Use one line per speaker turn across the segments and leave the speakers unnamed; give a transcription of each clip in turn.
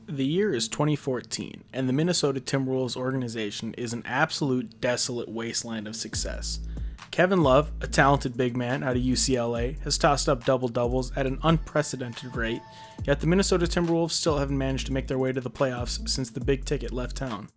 The year is 2014, and the Minnesota Timberwolves organization is an absolute desolate wasteland of success. Kevin Love, a talented big man out of UCLA, has tossed up double-doubles at an unprecedented rate, yet the Minnesota Timberwolves still haven't managed to make their way to the playoffs since the big ticket left town.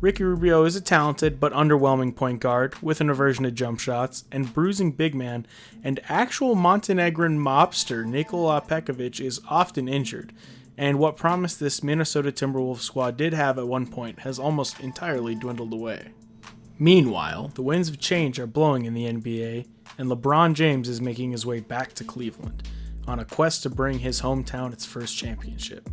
Ricky Rubio is a talented but underwhelming point guard with an aversion to jump shots, and bruising big man and actual Montenegrin mobster Nikola Pekovic is often injured, and what promise this Minnesota Timberwolves squad did have at one point has almost entirely dwindled away. Meanwhile, the winds of change are blowing in the NBA, and LeBron James is making his way back to Cleveland, on a quest to bring his hometown its first championship.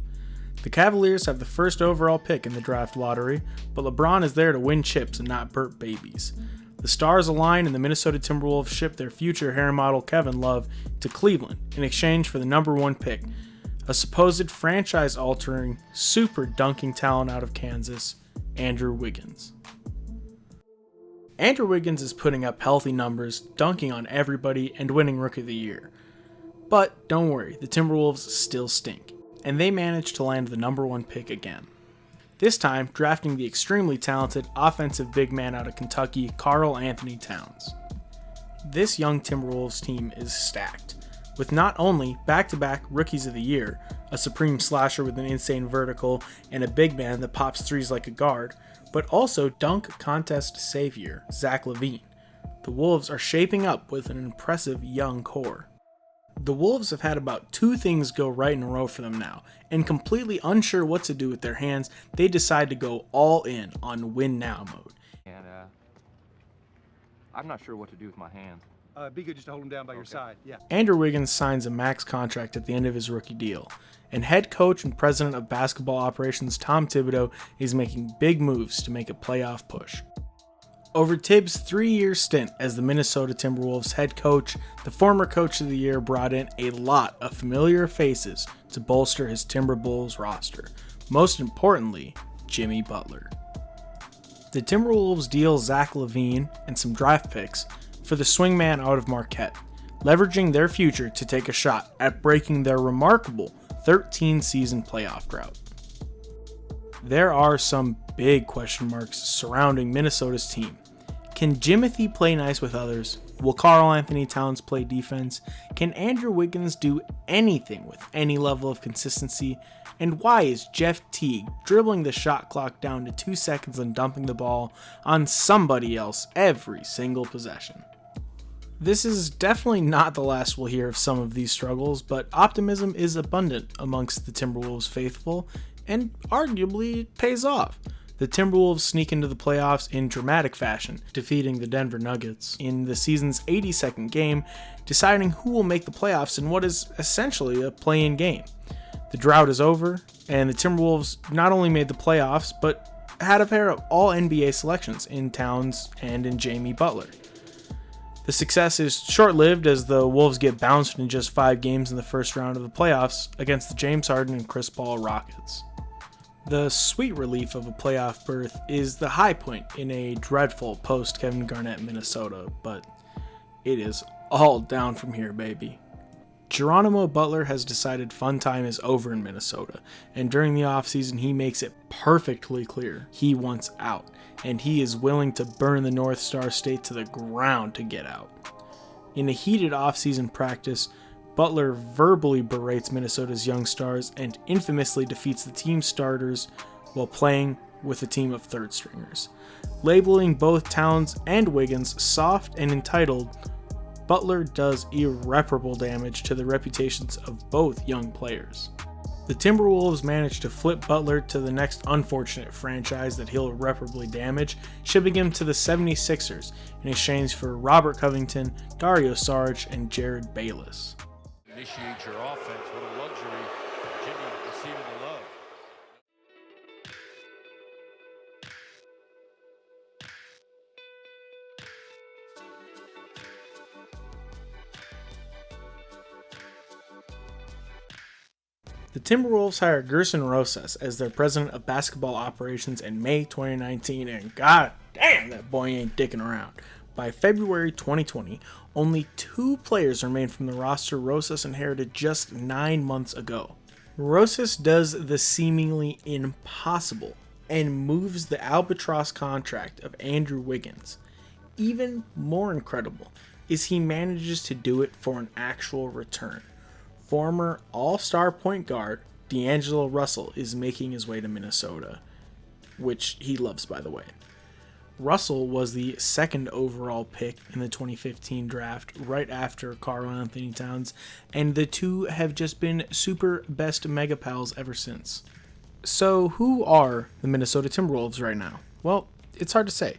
The Cavaliers have the first overall pick in the draft lottery, but LeBron is there to win chips and not burp babies. The stars align and the Minnesota Timberwolves ship their future hair model Kevin Love to Cleveland in exchange for the number one pick, a supposed franchise-altering, super dunking talent out of Kansas, Andrew Wiggins. Andrew Wiggins is putting up healthy numbers, dunking on everybody, and winning Rookie of the Year. But don't worry, the Timberwolves still stink, and they managed to land the number one pick again. This time, drafting the extremely talented offensive big man out of Kentucky, Karl-Anthony Towns. This young Timberwolves team is stacked, with not only back-to-back Rookies of the Year, a supreme slasher with an insane vertical, and a big man that pops threes like a guard, but also dunk contest savior, Zach LaVine. The Wolves are shaping up with an impressive young core. The Wolves have had about two things go right in a row for them now, and completely unsure what to do with their hands, they decide to go all in on win now mode.
And I'm not sure what to do with my hands.
Be good just to hold him down by your side, yeah.
Andrew Wiggins signs a max contract at the end of his rookie deal, and head coach and president of basketball operations Tom Thibodeau is making big moves to make a playoff push. Over Tibbs' 3-year stint as the Minnesota Timberwolves head coach, the former coach of the year brought in a lot of familiar faces to bolster his Timberwolves roster, most importantly, Jimmy Butler. The Timberwolves deal Zach LaVine and some draft picks for the swingman out of Marquette, leveraging their future to take a shot at breaking their remarkable 13-season playoff drought. There are some big question marks surrounding Minnesota's team. Can Jimothy play nice with others? Will Karl-Anthony Towns play defense? Can Andrew Wiggins do anything with any level of consistency? And why is Jeff Teague dribbling the shot clock down to 2 seconds and dumping the ball on somebody else every single possession? This is definitely not the last we'll hear of some of these struggles, but optimism is abundant amongst the Timberwolves faithful, and arguably it pays off. The Timberwolves sneak into the playoffs in dramatic fashion, defeating the Denver Nuggets in the season's 82nd game, deciding who will make the playoffs in what is essentially a play-in game. The drought is over, and the Timberwolves not only made the playoffs, but had a pair of all-NBA selections in Towns and in Jimmy Butler. The success is short-lived as the Wolves get bounced in just 5 games in the first round of the playoffs against the James Harden and Chris Paul Rockets. The sweet relief of a playoff berth is the high point in a dreadful post-Kevin Garnett Minnesota, but it is all down from here, baby. Geronimo Butler has decided fun time is over in Minnesota, and during the offseason he makes it perfectly clear he wants out, and he is willing to burn the North Star State to the ground to get out. In a heated offseason practice, Butler verbally berates Minnesota's young stars and infamously defeats the team's starters while playing with a team of third stringers. Labeling both Towns and Wiggins soft and entitled, Butler does irreparable damage to the reputations of both young players. The Timberwolves managed to flip Butler to the next unfortunate franchise that he'll irreparably damage, shipping him to the 76ers in exchange for Robert Covington, Dario Saric, and Jared Bayless.
Initiate your offense. What a luxury. Jimmy receiving the love.
The Timberwolves hired Gerson Rosas as their president of basketball operations in May 2019, and god damn, that boy ain't dicking around. By February 2020, only 2 players remained from the roster Rosas inherited just 9 months ago. Rosas does the seemingly impossible and moves the albatross contract of Andrew Wiggins. Even more incredible is he manages to do it for an actual return. Former all-star point guard D'Angelo Russell is making his way to Minnesota, which he loves, by the way. Russell was the second overall pick in the 2015 draft, right after Karl-Anthony Towns, and the two have just been super best mega pals ever since. So who are the Minnesota Timberwolves right now? Well, it's hard to say.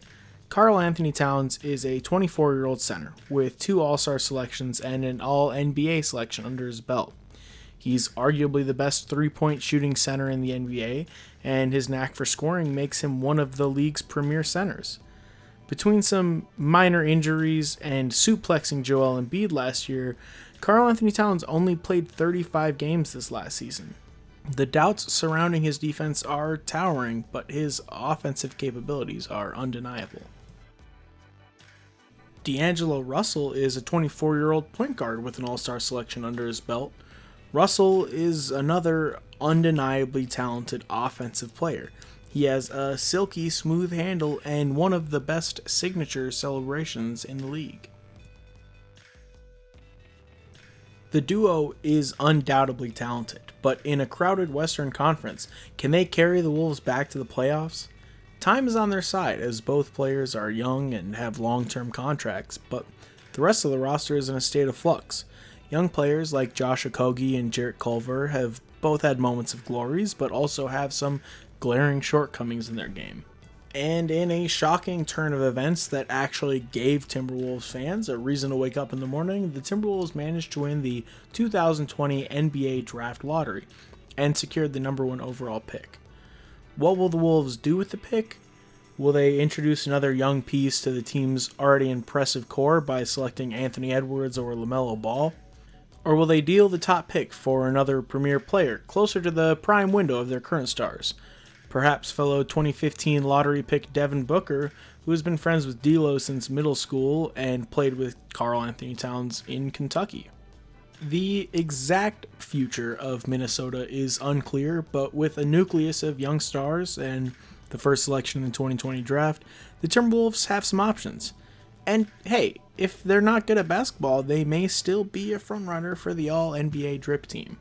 Karl-Anthony Towns is a 24-year-old center with 2 All-Star selections and an All-NBA selection under his belt. He's arguably the best three-point shooting center in the NBA, and his knack for scoring makes him one of the league's premier centers. Between some minor injuries and suplexing Joel Embiid last year, Karl-Anthony Towns only played 35 games this last season. The doubts surrounding his defense are towering, but his offensive capabilities are undeniable. D'Angelo Russell is a 24-year-old point guard with an All-Star selection under his belt. Russell is another undeniably talented offensive player. He has a silky smooth handle and one of the best signature celebrations in the league. The duo is undoubtedly talented, but in a crowded Western Conference, can they carry the Wolves back to the playoffs? Time is on their side as both players are young and have long-term contracts, but the rest of the roster is in a state of flux. Young players like Josh Okogie and Jarrett Culver have both had moments of glories, but also have some glaring shortcomings in their game. And in a shocking turn of events that actually gave Timberwolves fans a reason to wake up in the morning, the Timberwolves managed to win the 2020 NBA Draft Lottery and secured the number 1 overall pick. What will the Wolves do with the pick? Will they introduce another young piece to the team's already impressive core by selecting Anthony Edwards or LaMelo Ball? Or will they deal the top pick for another premier player closer to the prime window of their current stars? Perhaps fellow 2015 lottery pick Devin Booker, who has been friends with D'Lo since middle school and played with Karl-Anthony Towns in Kentucky. The exact future of Minnesota is unclear, but with a nucleus of young stars and the first selection in the 2020 draft, the Timberwolves have some options. And hey, if they're not good at basketball, they may still be a frontrunner for the All-NBA drip team.